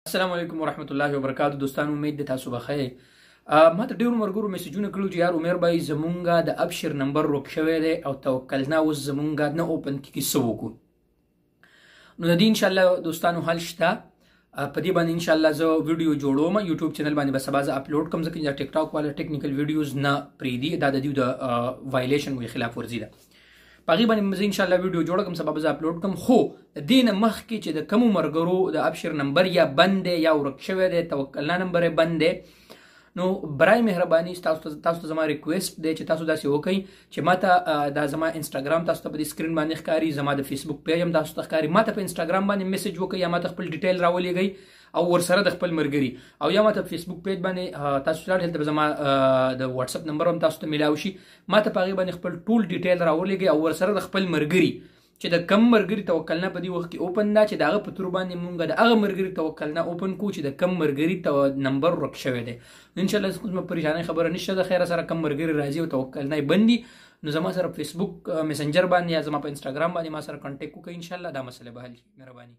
السلام علیکم ورحمت الله وبرکاتہ. دوستان امید ده تاسو بخیر. ما ته ډیرو مرګرو میسجونه کړو چې یار عمر بای زمونږه د ابشر نمبر روک شوی دی او توکلنا اوس زمونږه نه اوپن کیږي څه وکړو. نو د دې ان شاء الله دوستانو حل شته. په دې باندې ان شاء الله زه ویډیو جوړوم یوټیوب چینل باندې به سبا زه اپلوډ کوم ځکه چې ټیک ټاک والا ټیکنیکل ویډیوز نه پریدي دا د دې د وایلیشن وی خلاف ورزي ده. پاغي باندې ان شاء الله ویډیو جوړ کوم سبب زه اپلوډ کوم. خو دین مخکې چې د کوم مرګرو د ابشر نمبر یا بند یا ورک شوی دی توکلنا نمبر بند دی نو برای مهرباني تاسو زما ریکوست دی چې تاسو داسې وکړئ چې ماته دا زما انستګرام تاسو ته په سکرین باندې ښکاری زما د فیسبوک پیج هم تاسو ته ښکاری ماته په انستګرام باندې میسج وکړئ یا ماته خپل ډیټیل راولېږئ او ورسره د خپل مرګري او یا ماته فیسبوک پیج باندې تاسو لاړ هلته زما د واتس اپ نمبر هم تاسو ته ملاوي شي ماته په هغه باندې خپل ټول ډیټیل راولېږئ او ورسره د خپل مرګري چې د کم مرګري توکلنا په دې وخت کې اوپن دا چې داغه په تور باندې مونږ د هغه مرګري توکلنا اوپن کو چې د کم مرګري نمبر رک شوی دی. ان شاء الله کومه پریشانی خبره نشته د خیره سره کم مرګري راځي او توکلنا بندي نو زما سره فیسبوک میسنجر باندې یا زما په انستګرام باندې ما سره کانټیکټ وکړئ. ان شاء الله دا مسله به حل شي. مهرباني.